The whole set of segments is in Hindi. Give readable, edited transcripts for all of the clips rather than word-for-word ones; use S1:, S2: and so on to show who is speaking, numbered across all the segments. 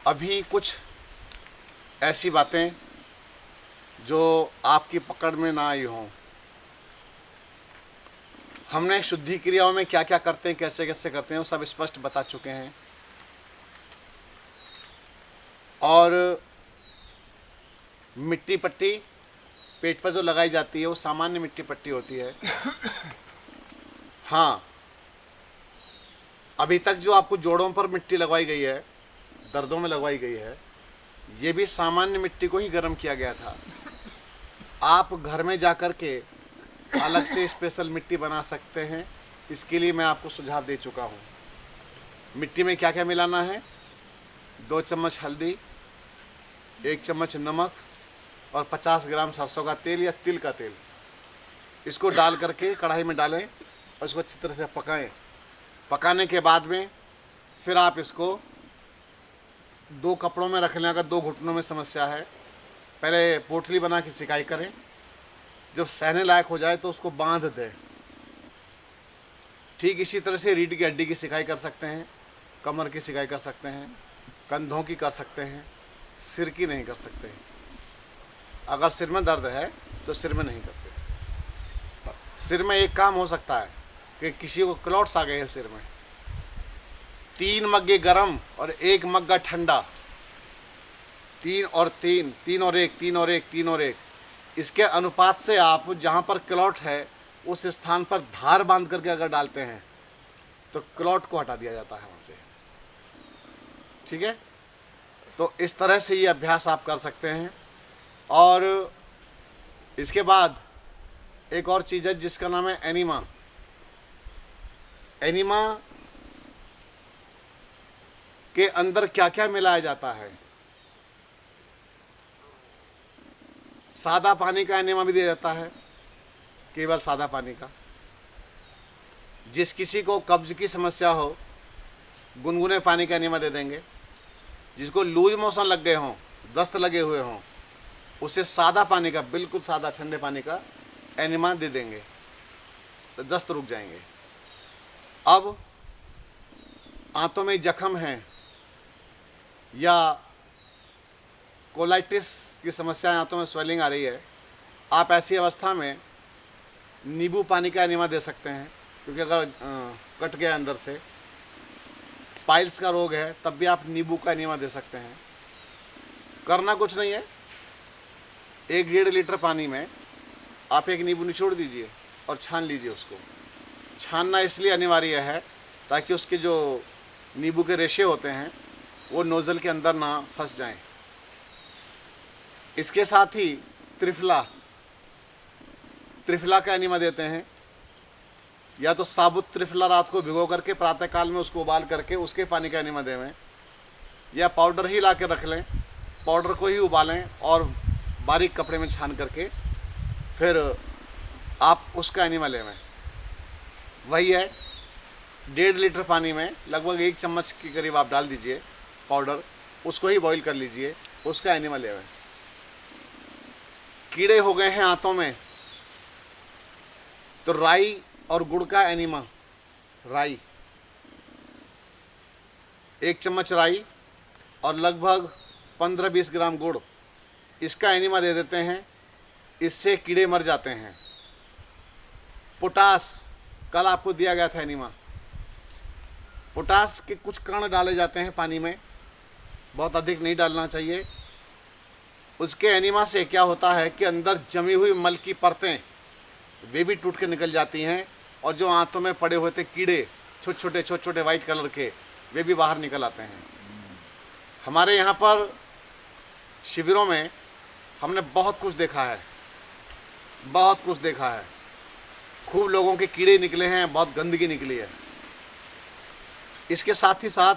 S1: अभी कुछ ऐसी बातें जो आपकी पकड़ में ना आई हों। हमने शुद्धि क्रियाओं में क्या क्या करते हैं, कैसे कैसे करते हैं, वो सब स्पष्ट बता चुके हैं। और मिट्टी पट्टी पेट पर जो लगाई जाती है वो सामान्य मिट्टी पट्टी होती है। हाँ, अभी तक जो आपको जोड़ों पर मिट्टी लगवाई गई है, दर्दों में लगवाई गई है, ये भी सामान्य मिट्टी को ही गर्म किया गया था। आप घर में जाकर के अलग से स्पेशल मिट्टी बना सकते हैं। इसके लिए मैं आपको सुझाव दे चुका हूँ। मिट्टी में क्या क्या मिलाना है? 2 चम्मच हल्दी, 1 चम्मच नमक और 50 ग्राम सरसों का तेल या तिल का तेल, इसको डाल करके कढ़ाई में डालें और इसको अच्छी तरह से पकाएं। पकाने के बाद में फिर आप इसको 2 कपड़ों में रख लें। अगर 2 घुटनों में समस्या है, पहले पोटली बना के सिकाई करें। जब सहने लायक हो जाए तो उसको बांध दें। ठीक इसी तरह से रीढ़ की हड्डी की सिकाई कर सकते हैं, कमर की सिकाई कर सकते हैं, कंधों की कर सकते हैं, सिर की नहीं कर सकते। अगर सिर में दर्द है तो सिर में नहीं करते। सिर में एक काम हो सकता है कि किसी को क्लॉट्स आ गए हैं सिर में। 3 मग्गे गरम और 1 मग्गा ठंडा, 3 और 3, 3 और 1, 3 और 1, 3 और 1, इसके अनुपात से आप जहाँ पर क्लॉट है उस स्थान पर धार बांध करके अगर डालते हैं तो क्लॉट को हटा दिया जाता है वहाँ से। ठीक है, तो इस तरह से ये अभ्यास आप कर सकते हैं। और इसके बाद एक और चीज़ है जिसका नाम है एनिमा। एनिमा के अंदर क्या क्या मिलाया जाता है? सादा पानी का एनिमा भी दिया जाता है, केवल सादा पानी का। जिस किसी को कब्ज की समस्या हो, गुनगुने पानी का एनिमा दे देंगे। जिसको लूज मोशन लग गए हों, दस्त लगे हुए हों, उसे सादा पानी का, बिल्कुल सादा ठंडे पानी का एनिमा दे देंगे तो दस्त रुक जाएंगे। अब आंतों में जख्म है या कोलाइटिस की समस्या, आंतों में स्वेलिंग आ रही है, आप ऐसी अवस्था में नींबू पानी का एनिमा दे सकते हैं। क्योंकि अगर कट गया अंदर से, पाइल्स का रोग है, तब भी आप नींबू का एनिमा दे सकते हैं। करना कुछ नहीं है, 1-1.5 लीटर पानी में आप 1 नींबू निचोड़ दीजिए और छान लीजिए। उसको छानना इसलिए अनिवार्य है ताकि उसके जो नींबू के रेशे होते हैं वो नोज़ल के अंदर ना फंस जाएं। इसके साथ ही त्रिफला का एनिमा देते हैं। या तो साबुत त्रिफला रात को भिगो करके प्रातःकाल में उसको उबाल करके उसके पानी का एनिमा देवें, या पाउडर ही ला के रख लें, पाउडर को ही उबालें और बारीक कपड़े में छान करके फिर आप उसका एनिमा लेवें। वही है, 1.5 लीटर पानी में लगभग 1 चम्मच के करीब आप डाल दीजिए पाउडर, उसको ही बॉईल कर लीजिए, उसका एनिमा लेवें। कीड़े हो गए हैं आंतों में तो राई और गुड़ का एनिमा। राई, 1 चम्मच राई और लगभग 15-20 ग्राम गुड़, इसका एनिमा दे देते हैं। इससे कीड़े मर जाते हैं। पोटास, कल आपको दिया गया था एनिमा। पोटास के कुछ कण डाले जाते हैं पानी में, बहुत अधिक नहीं डालना चाहिए। उसके एनिमा से क्या होता है कि अंदर जमी हुई मल की परतें वे भी टूट के निकल जाती हैं, और जो आंतों में पड़े हुए थे कीड़े छोटे छोटे वाइट कलर के, वे भी बाहर निकल आते हैं। हमारे यहाँ पर शिविरों में हमने बहुत कुछ देखा है, बहुत कुछ देखा है। खूब लोगों के कीड़े निकले हैं, बहुत गंदगी निकली है। इसके साथ ही साथ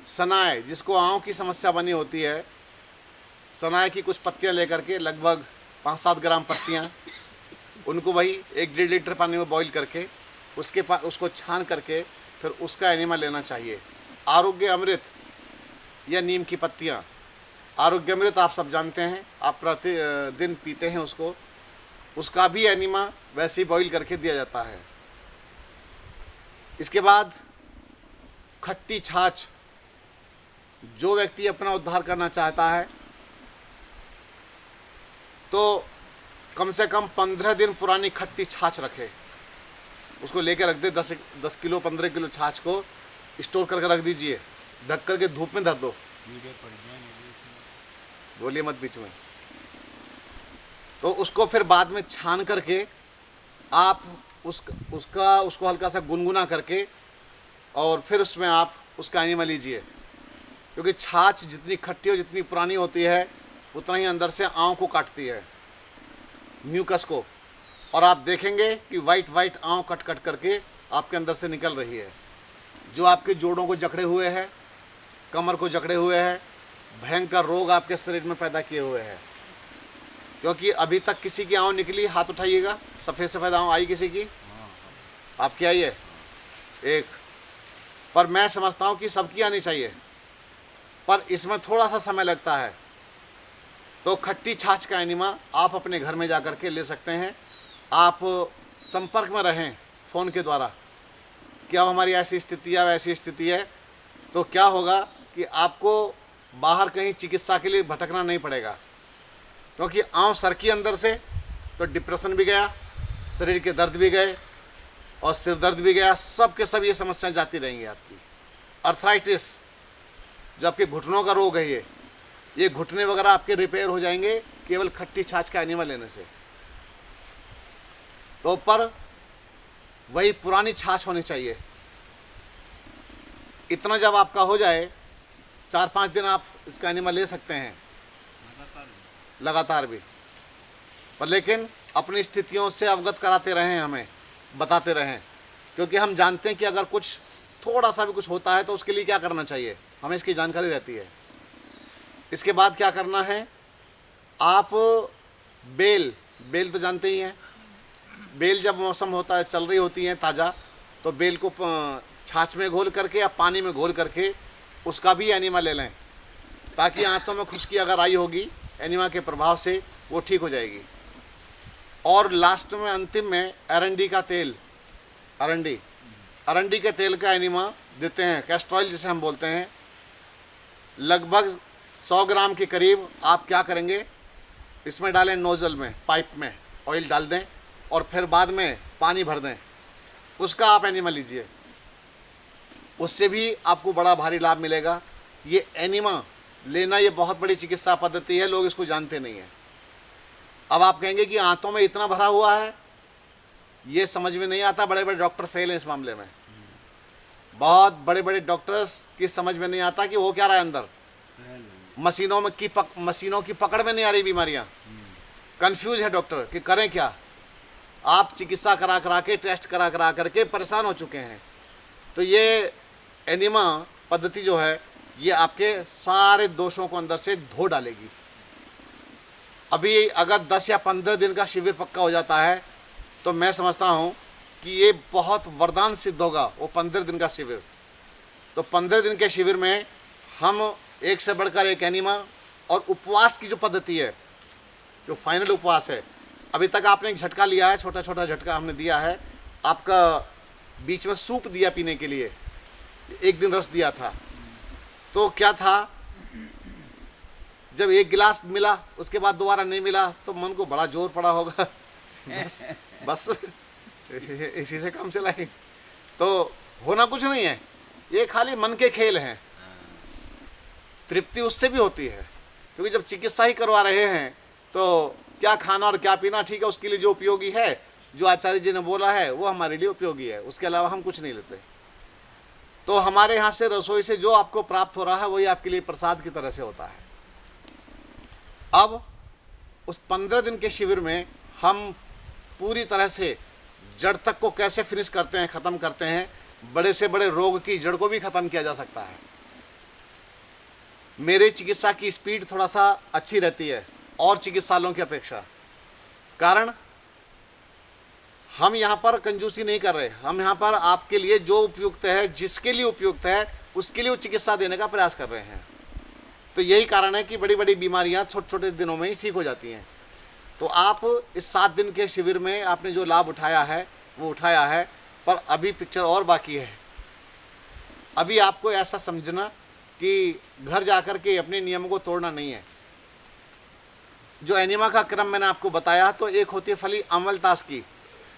S1: सनाए, जिसको आँव की समस्या बनी होती है, सनाए की कुछ पत्तियाँ लेकर के, लगभग 5-7 ग्राम पत्तियाँ, उनको वही 1-1.5 लीटर पानी में बॉईल करके उसको छान करके फिर उसका एनिमा लेना चाहिए। आरोग्य अमृत या नीम की पत्तियाँ, आरोग्य अमृत आप सब जानते हैं, आप प्रतिदिन पीते हैं उसको, उसका भी एनिमा वैसे ही बॉईल करके दिया जाता है। इसके बाद खट्टी छाछ, जो व्यक्ति अपना उद्धार करना चाहता है तो कम से कम 15 दिन पुरानी खट्टी छाछ रखे, उसको लेकर रख दे। 10 किलो 15 किलो छाछ को स्टोर करके रख दीजिए, ढक करके धूप में धर दो। बोलिए मत बीच में। तो उसको फिर बाद में छान करके आप उसको हल्का सा गुनगुना करके और फिर उसमें आप उसका एनिमा लीजिए, क्योंकि छाछ जितनी खट्टी और जितनी पुरानी होती है उतना ही अंदर से आँव को काटती है, म्यूकस को। और आप देखेंगे कि वाइट आँव कट कट करके आपके अंदर से निकल रही है। जो आपके जोड़ों को जकड़े हुए हैं, कमर को जकड़े हुए हैं, भयंकर रोग आपके शरीर में पैदा किए हुए हैं। क्योंकि अभी तक किसी की आँव निकली, हाथ उठाइएगा, सफ़ेद सफ़ेद आँव आई किसी की? आपकी आई है एक, पर मैं समझता हूँ कि सबकी आनी चाहिए, पर इसमें थोड़ा सा समय लगता है। तो खट्टी छाछ का एनिमा आप अपने घर में जा कर के ले सकते हैं। आप संपर्क में रहें फ़ोन के द्वारा कि अब हमारी ऐसी स्थिति है, वैसी स्थिति है। तो क्या होगा कि आपको बाहर कहीं चिकित्सा के लिए भटकना नहीं पड़ेगा, क्योंकि आँव सरकी अंदर से, तो डिप्रेशन भी गया, शरीर के दर्द भी गए और सिर दर्द भी गया, सब के सब ये समस्याएं जाती रहेंगी आपकी। अर्थराइटिस जो आपके घुटनों का रोग है, ये घुटने वगैरह आपके रिपेयर हो जाएंगे केवल खट्टी छाछ का एनिमा लेने से। तो पर वही पुरानी छाछ होनी चाहिए। इतना जब आपका हो जाए, 4-5 दिन आप इसका एनिमा ले सकते हैं लगातार भी, पर लेकिन अपनी स्थितियों से अवगत कराते रहें, हमें बताते रहें, क्योंकि हम जानते हैं कि अगर कुछ थोड़ा सा भी कुछ होता है तो उसके लिए क्या करना चाहिए, हमें इसकी जानकारी रहती है। इसके बाद क्या करना है, आप बेल तो जानते ही हैं। बेल जब मौसम होता है, चल रही होती हैं ताज़ा, तो बेल को छाछ में घोल करके या पानी में घोल करके उसका भी एनिमा ले लें, ताकि आंतों में खुश्की अगर आई होगी एनिमा के प्रभाव से वो ठीक हो जाएगी। और लास्ट में अंतिम में अरंडी का तेल, अरंडी के तेल का एनिमा देते हैं, कैस्टर ऑयल जिसे हम बोलते हैं। लगभग 100 ग्राम के करीब आप क्या करेंगे, इसमें डालें, नोज़ल में, पाइप में ऑयल डाल दें और फिर बाद में पानी भर दें, उसका आप एनिमा लीजिए। उससे भी आपको बड़ा भारी लाभ मिलेगा। ये एनिमा लेना ये बहुत बड़ी चिकित्सा पद्धति है, लोग इसको जानते नहीं हैं। अब आप कहेंगे कि आंतों में इतना भरा हुआ है, ये समझ में नहीं आता। बड़े बड़े डॉक्टर फेल हैं इस मामले में, बहुत बड़े बड़े डॉक्टर्स की समझ में नहीं आता कि वो क्या रहा है अंदर। मशीनों की पकड़ में नहीं आ रही बीमारियां, कंफ्यूज है डॉक्टर कि करें क्या। आप चिकित्सा करा के, टेस्ट करा करके परेशान हो चुके हैं। तो ये एनिमा पद्धति जो है, ये आपके सारे दोषों को अंदर से धो डालेगी। अभी अगर 10 या 15 दिन का शिविर पक्का हो जाता है तो मैं समझता हूँ कि ये बहुत वरदान सिद्ध होगा, वो 15 दिन का शिविर। तो 15 दिन के शिविर में हम एक से बढ़कर एक एनिमा और उपवास की जो पद्धति है, जो फाइनल उपवास है, अभी तक आपने एक झटका लिया है, छोटा छोटा झटका हमने दिया है, आपका बीच में सूप दिया पीने के लिए, एक दिन रस दिया था। तो क्या था, जब एक गिलास मिला उसके बाद दोबारा नहीं मिला तो मन को बड़ा जोर पड़ा होगा, बस इसी से काम चलाएं। तो होना कुछ नहीं है, ये खाली मन के खेल हैं। तृप्ति उससे भी होती है, क्योंकि जब चिकित्सा ही करवा रहे हैं तो क्या खाना और क्या पीना, ठीक है, उसके लिए जो उपयोगी है, जो आचार्य जी ने बोला है, वो हमारे लिए उपयोगी है, उसके अलावा हम कुछ नहीं लेते। तो हमारे यहाँ से रसोई से जो आपको प्राप्त हो रहा है वही आपके लिए प्रसाद की तरह से होता है। अब उस 15 दिन के शिविर में हम पूरी तरह से जड़ तक को कैसे फिनिश करते हैं, ख़त्म करते हैं। बड़े से बड़े रोग की जड़ को भी ख़त्म किया जा सकता है। मेरी चिकित्सा की स्पीड थोड़ा सा अच्छी रहती है और चिकित्सालयों की अपेक्षा। कारण हम यहाँ पर कंजूसी नहीं कर रहे, हम यहाँ पर आपके लिए जो उपयुक्त है, जिसके लिए उपयुक्त है, उसके लिए चिकित्सा देने का प्रयास कर रहे हैं। तो यही कारण है कि बड़ी बड़ी बीमारियाँ छोटे छोटे दिनों में ही ठीक हो जाती हैं। तो आप इस 7 दिन के शिविर में आपने जो लाभ उठाया है वो उठाया है, पर अभी पिक्चर और बाकी है। अभी आपको ऐसा समझना कि घर जाकर के अपने नियमों को तोड़ना नहीं है। जो एनीमा का क्रम मैंने आपको बताया, तो एक होती है फली अमलतास की,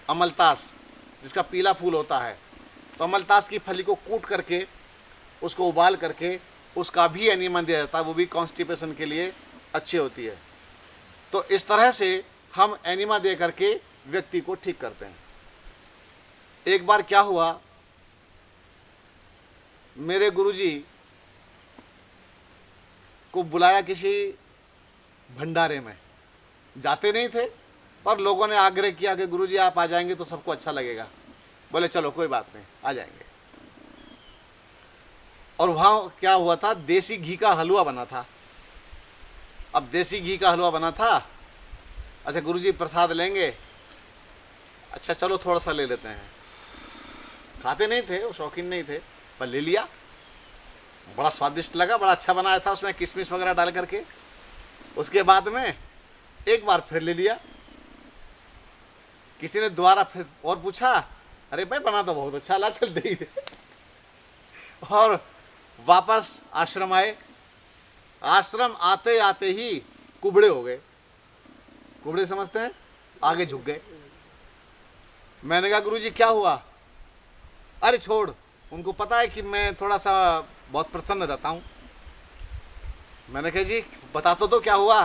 S1: अमलतास जिसका पीला फूल होता है। तो अमलतास की फली को कूट करके उसको उबाल करके उसका भी एनीमा दिया जाता है, वो भी कॉन्स्टिपेशन के लिए अच्छी होती है। तो इस तरह से हम एनीमा दे करके व्यक्ति को ठीक करते हैं। एक बार क्या हुआ, मेरे गुरुजी को बुलाया किसी भंडारे में, जाते नहीं थे पर लोगों ने आग्रह किया कि गुरुजी आप आ जाएंगे तो सबको अच्छा लगेगा। बोले चलो कोई बात नहीं, आ जाएंगे। और वहाँ क्या हुआ था, देसी घी का हलवा बना था। अब देसी घी का हलवा बना था, अच्छा गुरुजी प्रसाद लेंगे, अच्छा चलो थोड़ा सा ले लेते हैं। खाते नहीं थे, वो शौकीन नहीं थे, पर ले लिया। बड़ा स्वादिष्ट लगा, बड़ा अच्छा बनाया था, उसमें किशमिश वगैरह डाल करके। उसके बाद में एक बार फिर ले लिया। किसी ने दोबारा फिर और पूछा, अरे भाई बना तो बहुत अच्छा, ला चल दे ही दे। और वापस आश्रम आए। आश्रम आते आते ही कुबड़े हो गए। कुबड़े समझते हैं, आगे झुक गए। मैंने कहा गुरुजी क्या हुआ? अरे छोड़, उनको पता है कि मैं थोड़ा सा बहुत प्रसन्न रहता हूँ। मैंने कहा जी बता तो दो क्या हुआ?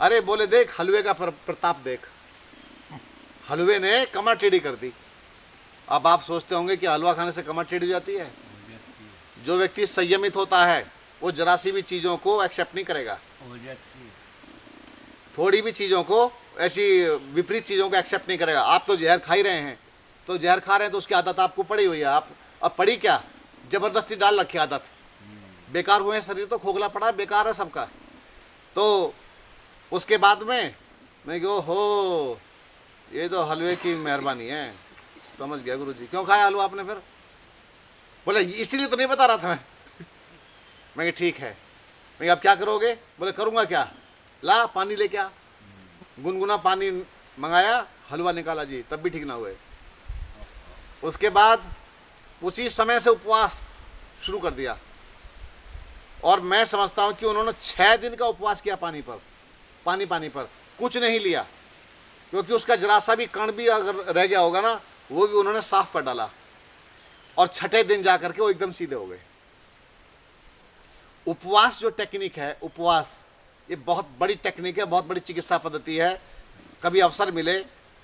S1: अरे बोले देख हलवे का प्रताप देख, हलवे ने कमर टेढ़ी कर दी। अब आप सोचते होंगे कि हलवा खाने से कमर टेढ़ी हो जाती है। जो व्यक्ति संयमित होता है वो जरा सी भी चीज़ों को एक्सेप्ट नहीं करेगा, थोड़ी भी चीज़ों को, ऐसी विपरीत चीज़ों को एक्सेप्ट नहीं करेगा। आप तो जहर खा ही रहे हैं, तो जहर खा रहे हैं तो उसकी आदत आपको पड़ी हुई है। आप अब पड़ी क्या, जबरदस्ती डाल रखी आदत, बेकार हुए हैं, शरीर तो खोखला पड़ा, बेकार है सबका। तो उसके बाद में मैं कहो हो ये तो हलवे की मेहरबानी है। समझ गया गुरुजी, क्यों खाया हलवा आपने? फिर बोले इसीलिए तो नहीं बता रहा था मैं ठीक है। मैं अब क्या करोगे? बोले करूँगा क्या, ला पानी लेके आ। गुनगुना पानी मंगाया, हलवा निकाला जी, तब भी ठीक ना हुए। उसके बाद उसी समय से उपवास शुरू कर दिया। और मैं समझता हूँ कि उन्होंने 6 दिन का उपवास किया पानी पर, पानी पर कुछ नहीं लिया, क्योंकि उसका जरा सा भी कण भी अगर रह गया होगा ना, वो भी उन्होंने साफ कर डाला। और 6ठे दिन जा करके वो एकदम सीधे हो गए। उपवास जो टेक्निक है, उपवास ये बहुत बड़ी टेक्निक है, बहुत बड़ी चिकित्सा पद्धति है। कभी अवसर मिले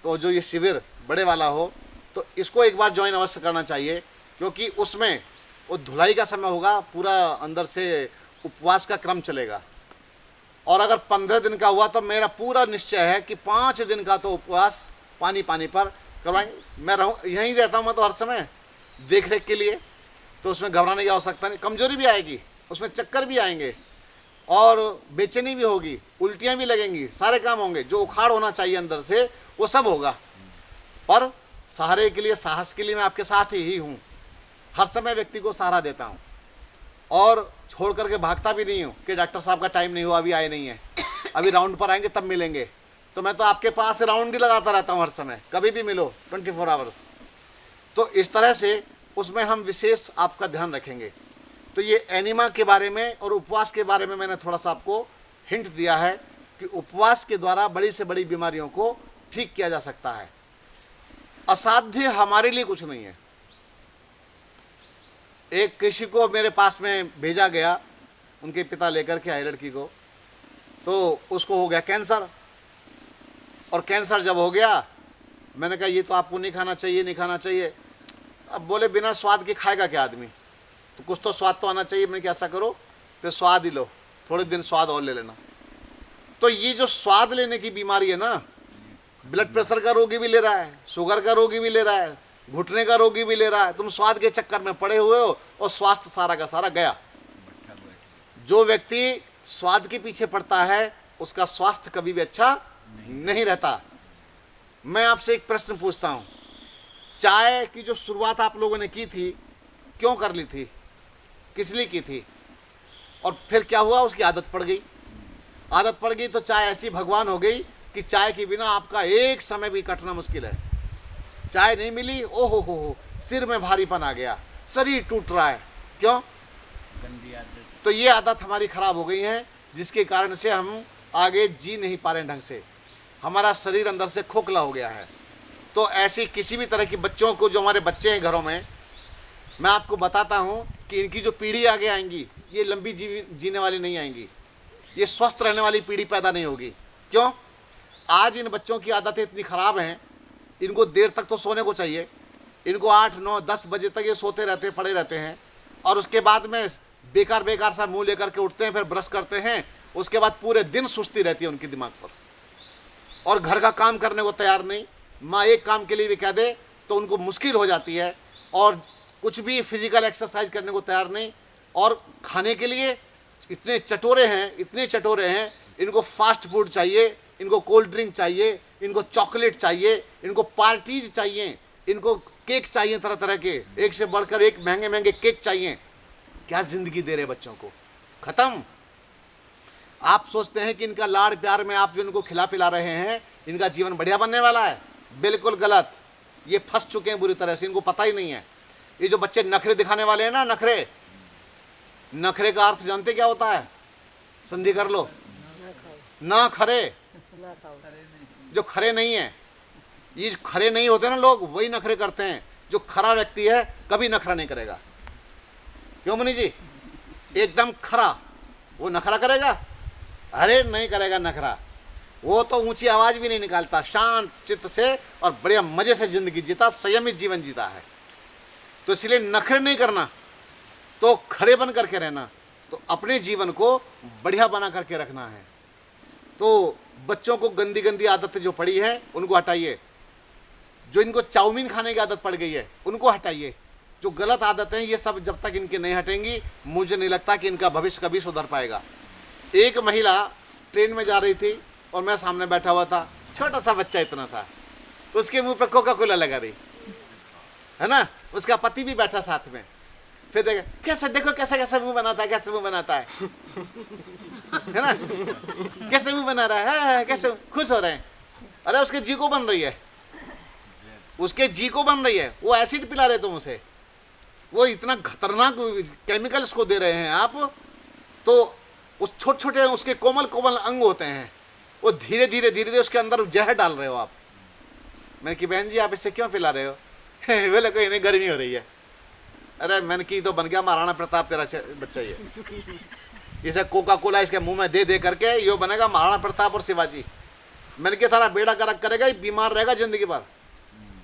S1: तो जो ये शिविर बड़े वाला हो तो इसको एक बार ज्वाइन अवश्य करना चाहिए, क्योंकि उसमें वो धुलाई का समय होगा, पूरा अंदर से उपवास का क्रम चलेगा। और अगर 15 दिन का हुआ तो मेरा पूरा निश्चय है कि 5 दिन का तो उपवास पानी पर करवाएंगे। मैं यहीं रहता हूँ मैं तो हर समय देख रेख के लिए, तो उसमें घबराने की आवश्यकता नहीं। कमजोरी भी आएगी, उसमें चक्कर भी आएंगे और बेचैनी भी होगी, उल्टियाँ भी लगेंगी, सारे काम होंगे। जो उखाड़ होना चाहिए अंदर से वो सब होगा। पर सहारे के लिए, साहस के लिए मैं आपके साथ ही हूँ। हर समय व्यक्ति को सहारा देता हूँ और छोड़ करके भागता भी नहीं हूँ कि डॉक्टर साहब का टाइम नहीं हुआ, अभी आए नहीं है, अभी राउंड पर आएंगे तब मिलेंगे। तो मैं तो आपके पास राउंड ही लगाता रहता हूँ हर समय, कभी भी मिलो 24 आवर्स। तो इस तरह से उसमें हम विशेष आपका ध्यान रखेंगे। तो ये एनीमा के बारे में और उपवास के बारे में मैंने थोड़ा सा आपको हिंट दिया है कि उपवास के द्वारा बड़ी से बड़ी बीमारियों को ठीक किया जा सकता है। असाध्य हमारे लिए कुछ नहीं है। एक किसी को मेरे पास में भेजा गया, उनके पिता लेकर के आए लड़की को, तो उसको हो गया कैंसर। और कैंसर जब हो गया, मैंने कहा ये तो आपको नहीं खाना चाहिए, नहीं खाना चाहिए। अब बोले बिना स्वाद के खाएगा क्या आदमी, तो कुछ तो स्वाद तो आना चाहिए। मैंने क्या, ऐसा करो तो स्वाद ही लो, थोड़े दिन स्वाद और ले लेना। तो ये जो स्वाद लेने की बीमारी है ना, ब्लड प्रेशर का रोगी भी ले रहा है, शुगर का रोगी भी ले रहा है, घुटने का रोगी भी ले रहा है। तुम स्वाद के चक्कर में पड़े हुए हो और स्वास्थ्य सारा का सारा गया। जो व्यक्ति स्वाद के पीछे पड़ता है उसका स्वास्थ्य कभी भी अच्छा नहीं रहता। मैं आपसे एक प्रश्न पूछता हूँ, चाय की जो शुरुआत आप लोगों ने की थी, क्यों कर ली थी, किस लिए की थी? और फिर क्या हुआ, उसकी आदत पड़ गई। आदत पड़ गई तो चाय ऐसी भगवान हो गई कि चाय के बिना आपका एक समय भी कटना मुश्किल है। चाय नहीं मिली, ओ हो, सिर में भारीपन आ गया, शरीर टूट रहा है। क्यों?
S2: गंदी आदत।
S1: तो ये आदत हमारी खराब हो गई है, जिसके कारण से हम आगे जी नहीं पा रहे हैं ढंग से, हमारा शरीर अंदर से खोखला हो गया है। तो ऐसी किसी भी तरह की बच्चों को, जो हमारे बच्चे हैं घरों में, मैं आपको बताता हूँ कि इनकी जो पीढ़ी आगे आएंगी, ये लंबी जीने वाली नहीं आएंगी, ये स्वस्थ रहने वाली पीढ़ी पैदा नहीं होगी। क्यों? आज इन बच्चों की आदतें इतनी ख़राब हैं, इनको देर तक तो सोने को चाहिए, इनको 8, 9, 10 बजे तक ये सोते रहते हैं, पड़े रहते हैं, और उसके बाद में बेकार सा मुंह लेकर के उठते हैं, फिर ब्रश करते हैं, उसके बाद पूरे दिन सुस्ती रहती है उनके दिमाग पर, और घर का काम करने को तैयार नहीं। माँ एक काम के लिए भी कह दे तो उनको मुश्किल हो जाती है, और कुछ भी फिजिकल एक्सरसाइज करने को तैयार नहीं। और खाने के लिए इतने चटोरे हैं, इनको फास्ट फूड चाहिए, इनको कोल्ड ड्रिंक चाहिए, इनको चॉकलेट चाहिए, इनको पार्टीज चाहिए, इनको केक चाहिए, तरह तरह के, एक से बढ़कर एक महंगे केक चाहिए। क्या जिंदगी दे रहे बच्चों को? खत्म। आप सोचते हैं कि इनका लाड़ प्यार में आप जो इनको खिला पिला रहे हैं, इनका जीवन बढ़िया बनने वाला है। बिल्कुल गलत। ये फंस चुके हैं बुरी तरह से, इनको पता ही नहीं है। ये जो बच्चे नखरे दिखाने वाले हैं ना, नखरे का अर्थ जानते क्या होता है? संधि कर लो, ना खरे, जो खरे नहीं है। ये खरे नहीं होते ना लोग, वही नखरे करते हैं। जो खरा व्यक्ति है कभी नखरा नहीं करेगा। क्यों मुनि जी? एकदम खरा, वो नखरा करेगा? अरे नहीं करेगा नखरा। वो तो ऊंची आवाज भी नहीं निकालता, शांत चित्त से और बढ़िया मजे से जिंदगी जीता, संयमित जीवन जीता है। तो इसलिए नखरे नहीं करना, तो खरे बन करके रहना, तो अपने जीवन को बढ़िया बना करके रखना है। तो बच्चों को गंदी आदतें जो पड़ी है उनको हटाइए। जो इनको चाउमीन खाने की आदत पड़ गई है उनको हटाइए। जो गलत आदतें हैं ये सब जब तक इनके नहीं हटेंगी, मुझे नहीं लगता कि इनका भविष्य कभी सुधर पाएगा। एक महिला ट्रेन में जा रही थी और मैं सामने बैठा हुआ था, छोटा सा बच्चा इतना सा, उसके मुंह पे कोका कोला लगा रही है ना, उसका पति भी बैठा साथ में। फिर देखो कैसे मुंह बनाता है, कैसे मुंह बनाता है ना, कैसे मुंह बना रहा है, कैसे खुश हो रहे हैं। अरे उसके जी को बन रही है, उसके जी को बन रही है। वो एसिड पिला रहे तुम उसे, वो इतना खतरनाक केमिकल्स को दे रहे हैं आप। तो उस छोटे उसके कोमल अंग होते हैं, वो धीरे धीरे उसके अंदर जहर डाल रहे हो आप। मैंने कि बहन जी आप इसे क्यों पिला रहे हो? बोले कोई नहीं, गर्मी हो रही है। अरे मैंने की तो बन गया महाराणा प्रताप तेरा बच्चा। ये इसे कोका कोला इसके मुंह में दे करके ये बनेगा महाराणा प्रताप और शिवाजी। मैंने कहा थारा बेड़ा गर्क करेगा, बीमार रहेगा जिंदगी भर।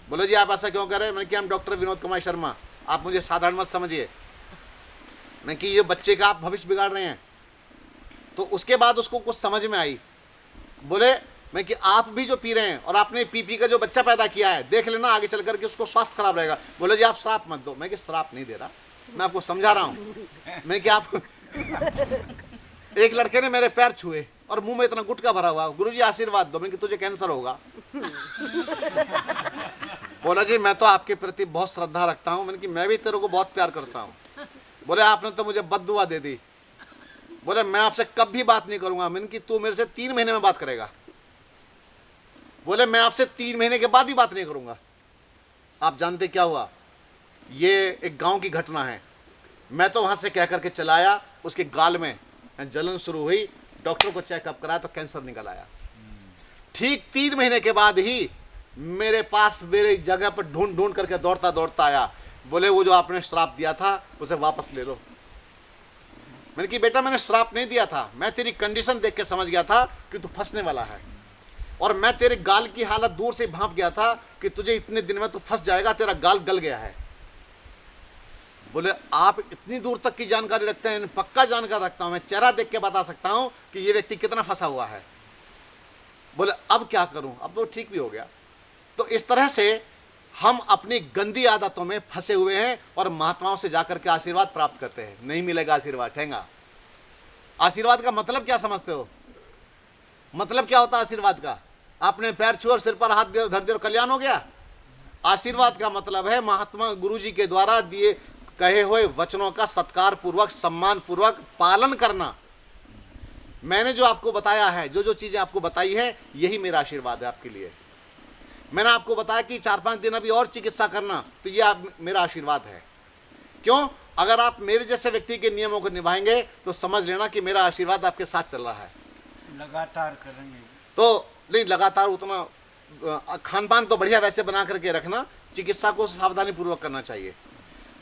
S1: बोले जी आप ऐसा क्यों कर रहे हैं? मैंने कहा हम डॉक्टर विनोद कुमार शर्मा, आप मुझे साधारण मत समझिए। मैंने कि ये बच्चे का आप भविष्य बिगाड़ रहे हैं। तो उसके बाद उसको कुछ समझ में आई। बोले मैं कि आप भी जो पी रहे हैं और आपने पी का जो बच्चा पैदा किया है, देख लेना आगे चल करके उसको स्वास्थ्य खराब रहेगा। बोले जी आप श्राप मत दो। मैं कि श्राप नहीं दे रहा, मैं आपको समझा रहा हूँ। मैं कि आप एक लड़के ने मेरे पैर छुए और मुंह में इतना गुटका भरा हुआ, गुरुजी आशीर्वाद दो। मैं कि तुझे कैंसर होगा। बोला जी मैं तो आपके प्रति बहुत श्रद्धा रखता हूँ। मैंने कि मैं भी तेरे को बहुत प्यार करता हूँ। बोले आपने तो मुझे बद्दुआ दे दी। बोले मैं आपसे कभी बात नहीं करूंगा। मैंने कि तू मेरे से 3 महीने में बात करेगा। बोले मैं आपसे 3 महीने के बाद ही बात नहीं करूंगा। आप जानते क्या हुआ? ये एक गांव की घटना है। मैं तो वहां से कह करके चलाया, उसके गाल में जलन शुरू हुई, डॉक्टर को चेकअप कराया तो कैंसर निकल आया। ठीक 3 महीने के बाद ही मेरे पास मेरे जगह पर ढूंढ करके दौड़ता आया। बोले वो जो आपने श्राप दिया था उसे वापस ले लो। मैंने कि बेटा मैंने श्राप नहीं दिया था, मैं तेरी कंडीशन देख के समझ गया था कि तू फंसने वाला है, और मैं तेरे गाल की हालत दूर से भांप गया था कि तुझे इतने दिन में तू फंस जाएगा, तेरा गाल गल गया है। बोले आप इतनी दूर तक की जानकारी रखते हैं? पक्का जानकारी रखता हूं, मैं चेहरा देख के बता सकता हूं कि ये व्यक्ति कितना फंसा हुआ है। बोले अब क्या करूं? अब तो ठीक भी हो गया। तो इस तरह से हम अपनी गंदी आदतों में फंसे हुए हैं और महात्माओं से जाकर के आशीर्वाद प्राप्त करते हैं। नहीं मिलेगा आशीर्वाद, ठेंगा। आशीर्वाद का मतलब क्या समझते हो? मतलब क्या होता है आशीर्वाद का? आपने पैर छुआ और सिर पर हाथ धर दिया, कल्याण हो गया? आशीर्वाद का मतलब है महात्मा गुरुजी के द्वारा दिए कहे हुए वचनों का सत्कार पूर्वक, सम्मान पूर्वक पालन करना। मैंने जो आपको बताया है, जो चीजें आपको बताई है, यही मेरा आशीर्वाद है आपके लिए। मैंने आपको बताया कि 4-5 दिन अभी और चिकित्सा करना, तो ये मेरा आशीर्वाद है। क्यों? अगर आप मेरे जैसे व्यक्ति के नियमों को निभाएंगे तो समझ लेना कि मेरा आशीर्वाद आपके साथ चल रहा है।
S2: लगातार करेंगे
S1: तो नहीं, लगातार उतना खान पान तो बढ़िया वैसे बना करके रखना, चिकित्सा को सावधानी पूर्वक करना चाहिए।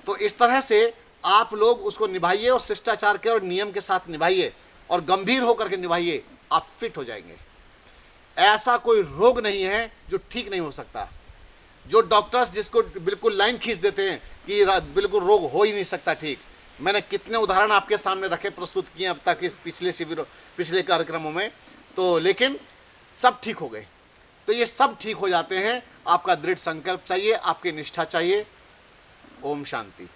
S1: तो इस तरह से आप लोग उसको निभाइए और शिष्टाचार के और नियम के साथ निभाइए और गंभीर होकर के निभाइए, आप फिट हो जाएंगे। ऐसा कोई रोग नहीं है जो ठीक नहीं हो सकता। जो डॉक्टर्स जिसको बिल्कुल लाइन खींच देते हैं कि बिल्कुल रोग हो ही नहीं सकता ठीक, मैंने कितने उदाहरण आपके सामने रखे, प्रस्तुत किए अब तक इस पिछले कार्यक्रमों में, तो लेकिन सब ठीक हो गए। तो ये सब ठीक हो जाते हैं, आपका दृढ़ संकल्प चाहिए, आपकी निष्ठा चाहिए। ओम शांति।